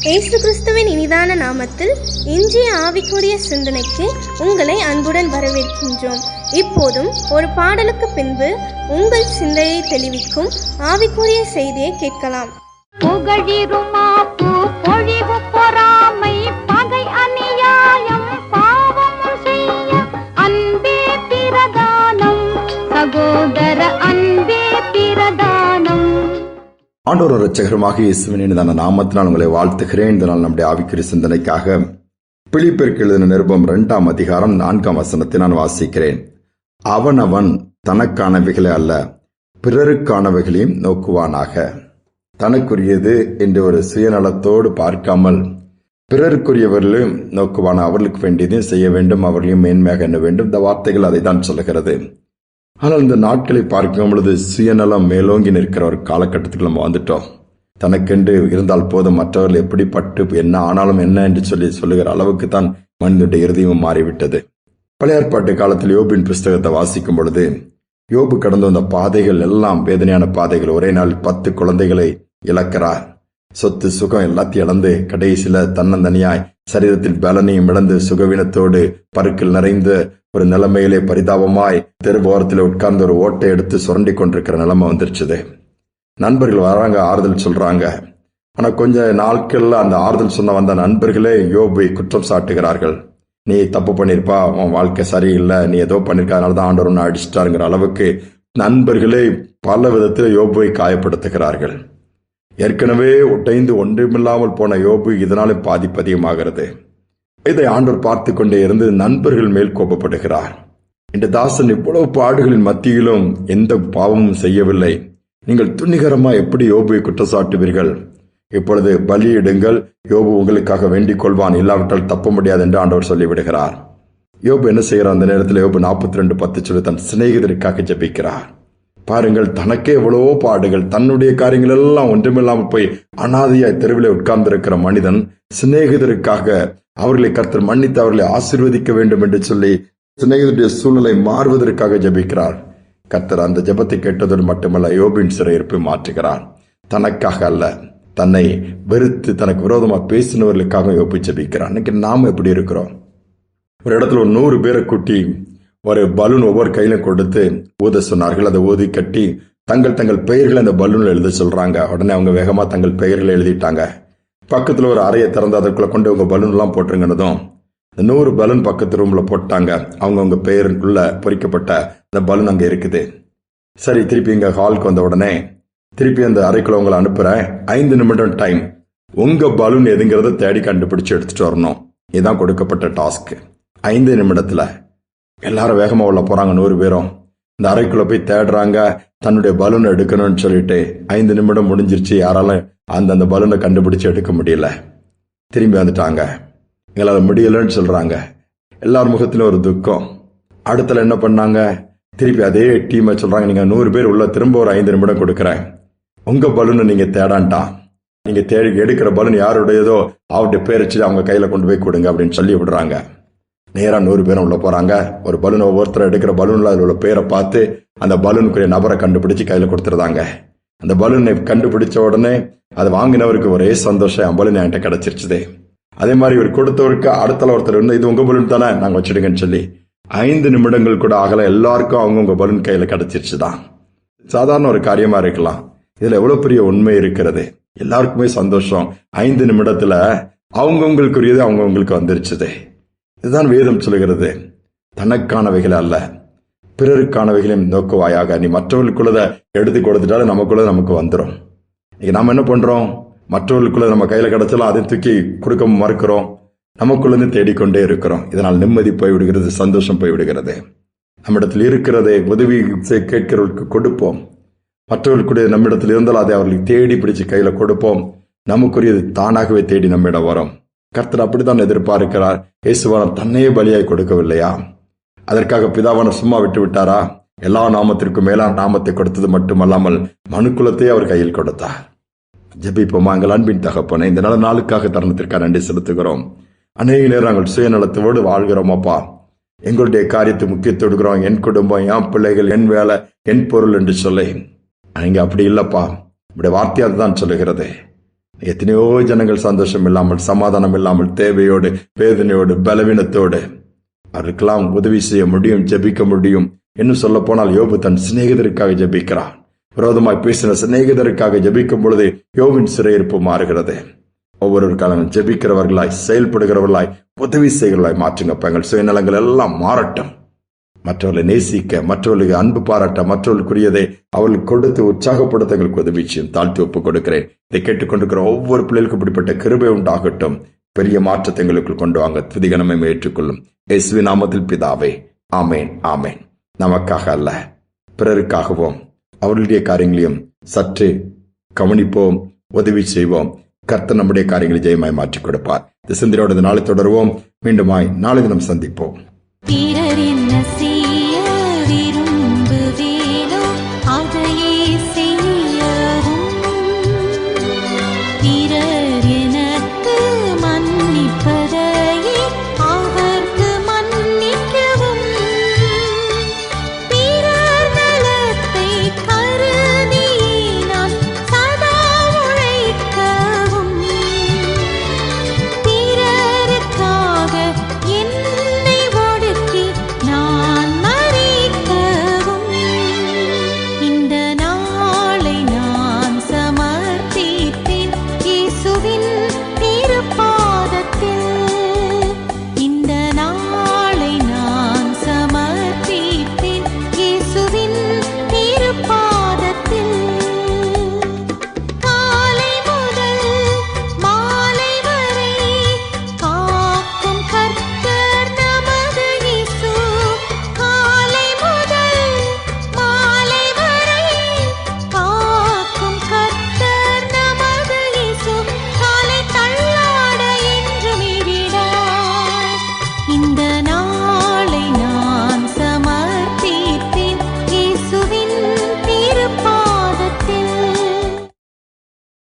இயேசு கிறிஸ்துவின் இனிதான நாமத்தில் இன்றைய ஆவிக்குரிய சிந்தனைக்கு உங்களை அன்புடன் வரவேற்கின்றோம். இப்போதும் ஒரு பாடலுக்கு பின்பு உங்கள் சிந்தையை தெளிவிக்கும் ஆவிக்குரிய செய்தியை கேட்கலாம். பொறாமை, பகை, அநியாயம், பாவம் செய்ய அன்பே பிரதானம், சகோதர அன்பே பிரதானம். ஆண்டவர் இரட்சகருமாக இயேசுவின் இனிதான நாமத்தினால் உங்களை வாழ்த்துகிறேன். இந்த நாள் நம்முடைய ஆவிக்குரிய சிந்தனைக்காக பிலிப்பியருக்கு எழுதின நிருபம் 2ஆம் அதிகாரம் 4ஆம் வசனத்தை நான் வாசிக்கிறேன். அவனவன் தனக்கானவைகளை அல்ல பிறருக்கானவைகளையும் நோக்குவானாக. தனக்குரியது என்று ஒரு சுயநலத்தோடு பார்க்காமல் பிறருக்குரியவர்களையும் நோக்குவான, அவர்களுக்கு வேண்டியதையும் செய்ய வேண்டும், அவர்களையும் மேன்மையாக எண்ண வேண்டும். இந்த வார்த்தைகள் அதை தான் சொல்லுகிறது. ஆனால் இந்த நாட்களை பார்க்கும் பொழுது சுயநலம் மேலோங்கி நிற்கிற ஒரு காலகட்டத்துக்கு நம்ம வந்துட்டோம். தனக்கென்று இருந்தால் போதும், மற்றவர்கள் எப்படிப்பட்டு என்ன ஆனாலும் என்ன என்று சொல்லுகிற அளவுக்கு தான் மனிதனுடைய இருதயம் மாறிவிட்டது. பழைய ஏற்பாட்டு காலத்தில் யோபின் புஸ்தகத்தை வாசிக்கும் பொழுது யோபு கடந்து வந்த பாதைகள் எல்லாம் வேதனையான பாதைகள். ஒரே நாள் 10 குழந்தைகளை இழக்கிறார். சொத்து சுகம் எல்லாத்தையும் இழந்து கடைசியில தன்னந்தனியாய் சரீரத்தில் பலனையும் இழந்து சுகவீனத்தோடு பருக்கில் நிறைந்த ஒரு நிலைமையிலே பரிதாபமாய் தெருவோரத்தில் உட்கார்ந்து ஒரு ஓட்டை எடுத்து சுரண்டி கொண்டிருக்கிற நிலைமை வந்துருச்சுது. நண்பர்கள் வராங்க, ஆறுதல் சொல்றாங்க. ஆனா கொஞ்ச நாட்கள்ல அந்த ஆறுதல் சொன்ன வந்த நண்பர்களே யோபை குற்றம் சாட்டுகிறார்கள். நீ தப்பு பண்ணிருப்பா, உன் வாழ்க்கை சரியில்லை, நீ ஏதோ பண்ணிருக்க, அதனாலதான் ஆண்டவர் ஒன்று அடிச்சிட்டாருங்கிற அளவுக்கு நண்பர்களே பல விதத்தில் யோபுவை காயப்படுத்துகிறார்கள். ஏற்கனவே உடைந்து ஒன்றுமில்லாமல் போன யோபு இதனாலும் பாதிப்பு அதிகமாகிறது. இதை ஆண்டவர் பார்த்து கொண்டே இருந்து நண்பர்கள் மேல் கோபப்படுகிறார். இந்த தாசன் இவ்வளவு பாடுகளின் மத்தியிலும் எந்த பாவமும் செய்யவில்லை, நீங்கள் துணிகரமா எப்படி யோபுவை குற்றம் சாட்டுவீர்கள்? இப்பொழுது பலியிடுங்கள், யோபு உங்களுக்காக வேண்டிக் கொள்வான், இல்லாவிட்டால் தப்ப முடியாது என்று ஆண்டவர் சொல்லிவிடுகிறார். யோபு என்ன செய்கிறார்? அந்த நேரத்தில் யோபு 42:10 சொல்லி தன் சிநேகிதருக்காக ஜெபிக்கிறார். பாருங்கள், தனக்கே எவ்வளவோ பாடுகள், தன்னுடைய காரியங்கள் எல்லாம் ஒன்றுமில்லாமல் போய் அனாதையாய் தெருவிலே உட்கார்ந்திருக்கிற மனிதன் சிநேகிதருக்காக அவர்களை கர்த்தர் மன்னித்து அவர்களை ஆசீர்வதிக்க வேண்டும் என்று சொல்லி சிநேகிதருடைய சூழ்நிலை மாறுவதற்காக ஜெபிக்கிறார். கர்த்தர் அந்த ஜெபத்தை கேட்டதோடு மட்டுமல்ல, யோபின் சிறையிருப்பை மாற்றுகிறார். தனக்காக அல்ல, தன்னை வெறுத்து தனக்கு விரோதமாக பேசினவர்களுக்காக யோபு ஜெபிக்கிறார். இன்னைக்கு நாம எப்படி இருக்கிறோம்? ஒரு இடத்துல ஒரு 100 பேரை கூட்டி ஒரு பலூன் ஒவ்வொரு கையிலும் கொடுத்து ஊத சொன்னார்கள். அதை ஊதி கட்டி தங்கள் பெயர்களை அந்த பலூன்ல எழுத சொல்றாங்க. உடனே அவங்க வேகமா தங்கள் பெயர்களை எழுதிட்டாங்க. பக்கத்துல ஒரு அறையை திறந்து அதற்குள்ள கொண்டு உங்க பலூன் எல்லாம் போட்டுருங்கன்னதும் 100 பலூன் பக்கத்து ரூம்ல போட்டாங்க. அவங்க பெயருக்குள்ள பொறிக்கப்பட்ட அந்த பலூன் அங்க இருக்குது. சரி, திருப்பி இங்க ஹாலுக்கு வந்த உடனே திருப்பி அந்த அறைக்குள்ள உங்களை அனுப்புறேன், 5 நிமிடம் டைம், உங்க பலூன் எதுங்கிறத தேடி கண்டுபிடிச்சு எடுத்துட்டு வரணும். இதுதான் கொடுக்கப்பட்ட டாஸ்க். 5 நிமிடத்துல எல்லாரும் வேகமா உள்ள போறாங்க. 100 பேரும் இந்த அறைக்குள்ள போய் தேடுறாங்க, தன்னுடைய பலூனை எடுக்கணும்னு சொல்லிட்டு 5 நிமிடம் முடிஞ்சிருச்சு. யாராலும் அந்த பலூனை கண்டுபிடிச்சு எடுக்க முடியல. திரும்பி வந்துட்டாங்க. எங்களால் முடியலன்னு சொல்றாங்க. எல்லார் முகத்திலும் ஒரு துக்கம். அடுத்தல என்ன பண்ணாங்க? திருப்பி அதே டீமை சொல்றாங்க, நீங்க 100 பேர் உள்ள திரும்ப ஒரு 5 நிமிடம் கொடுக்குறேன், உங்க பலூனை நீங்க தேடான்ட்டான், நீங்க தேடி எடுக்கிற பலூன் யாருடையதோ அவருடைய பேரை வச்சு அவங்க கையில கொண்டு போய் கொடுங்க அப்படின்னு சொல்லி விடுறாங்க. நேரா 100 பேரும் உள்ள போறாங்க. ஒரு பலூன் ஒவ்வொருத்தர் எடுக்கிற பலூன்ல அதில் உள்ள பேரை பார்த்து அந்த பலூனுக்குரிய நபரை கண்டுபிடிச்சு கையில கொடுத்துருந்தாங்க. அந்த பலூனை கண்டுபிடிச்ச உடனே அதை வாங்கினவருக்கு ஒரே சந்தோஷம், என் பலூன் என்கிட்ட கிடைச்சிருச்சுதே. அதே மாதிரி இவர் கொடுத்தவருக்கு அடுத்த ஒருத்தர் இருந்து இது உங்க பலூன் தானே, நாங்க வச்சிடுங்கன்னு சொல்லி 5 நிமிடங்கள் கூட ஆகல, எல்லாருக்கும் அவங்கவுங்க பலூன் கையில கிடைச்சிருச்சுதான். சாதாரண ஒரு காரியமா இருக்கலாம், இதுல எவ்வளவு பெரிய உண்மை இருக்கிறது. எல்லாருக்குமே சந்தோஷம். 5 நிமிடத்துல அவங்கவுங்களுக்குரியது அவங்கவுங்களுக்கு வந்துருச்சுது. இதுதான் வேதம் சொல்லுகிறது. தனக்கானவைகள் அல்ல பிறருக்கானவைகளையும் நோக்குவாயாக. நீ மற்றவர்களுக்குள்ளதை எடுத்து கொடுத்துட்டாலும் நமக்குள்ள நமக்கு வந்துடும். இன்னைக்கு நாம என்ன பண்றோம்? மற்றவர்களுக்குள்ள நம்ம கையில கிடைச்சாலும் அதை தூக்கி கொடுக்க மறுக்கிறோம். நமக்குள்ள தேடிக்கொண்டே இருக்கிறோம். இதனால் நிம்மதி போய்விடுகிறது, சந்தோஷம் போய்விடுகிறது. நம்மிடத்தில் இருக்கிறதை உதவி கேட்கிறவர்களுக்கு கொடுப்போம். மற்றவர்களுக்குடைய நம்மிடத்தில் இருந்தால் அதை அவர்களுக்கு தேடி பிடிச்சு கையில கொடுப்போம். நமக்குரியது தானாகவே தேடி நம்மிடம் வரும். கர்த்தர் அப்படித்தான் எதிர்பார்க்கிறார். இயேசுவானவர் தன்னையே பலியாய் கொடுக்கவில்லையா? அதற்காக பிதாவானவர் சும்மா விட்டு விட்டாரா? எல்லா நாமத்திற்கும் மேலான நாமத்தை கொடுத்தது மட்டுமல்லாமல் மனுக்குலத்தையே அவர் கையில் கொடுத்தார். ஜெபிப்போமா? எங்கள் அன்பின் தகப்பனே, இந்த நல்ல நாளுக்காக தருணத்திற்காக நன்றி செலுத்துகிறோம். அநேக நேரம் நாங்கள் சுயநலத்தோடு வாழ்கிறோம் அப்பா. எங்களுடைய காரியத்தை முக்கியத்துவம், என் குடும்பம், என் பிள்ளைகள், என் வேலை, என் பொருள் என்று சொல்லி. நீங்க அப்படி இல்லப்பா. இப்படி வார்த்தையாக தான் சொல்லுகிறது. எத்தனையோ ஜனங்கள் சந்தோஷம் இல்லாமல், சமாதானம் இல்லாமல், தேவையோடு, வேதனையோடு, பலவீனத்தோடு அவருக்கெல்லாம் உதவி செய்ய முடியும், ஜெபிக்க முடியும். இன்னும் சொல்ல போனால் யோபு தன் சிநேகிதருக்காக ஜெபிக்கிறான். விரோதமாய் பேசின சிநேகிதருக்காக ஜெபிக்கும் பொழுது யோபின் சிறையிருப்பு மாறுகிறது. ஒவ்வொரு காலங்களும் ஜெபிக்கிறவர்களாய், செயல்படுகிறவர்களாய், உதவி செய்கிறவர்களாய் மாற்றுங்க. எங்கள் சுயநலங்கள் எல்லாம் மாறட்டும். மற்றவர்களை நேசிக்க, மற்றவர்களுக்கு அன்பு பாராட்ட, மற்றவர்களுக்குரியதை அவர்களுக்கு கொடுத்து உற்சாகப்படுத்த எங்களுக்கு உதவி செய்யும். தாழ்த்தி ஒப்புக் கொடுக்கிறேன். இதை கேட்டுக்கொண்டிருக்கிற ஒவ்வொரு பிள்ளைகளுக்கும் இப்படிப்பட்ட கிருபை உண்டாகட்டும். பெரிய மாற்றத்தை எங்களுக்குள் கொண்டு வாங்க. துதிகனமே ஏற்றுக்கொள்ளும் இயேசுவின் நாமத்தில் பிதாவே, ஆமேன், ஆமேன். நமக்காக அல்ல, பிறருக்காகவும் அவர்களுடைய காரியங்களையும் சற்று கவனிப்போம், உதவி செய்வோம். கர்த்தர் நம்முடைய காரியங்களை ஜெயமாய் மாற்றிக் கொடுப்பார். இந்த சிந்தனையோடு நாளை தொடருவோம். மீண்டுமாய் நாளை தினம் சந்திப்போம். பிறர் என்ன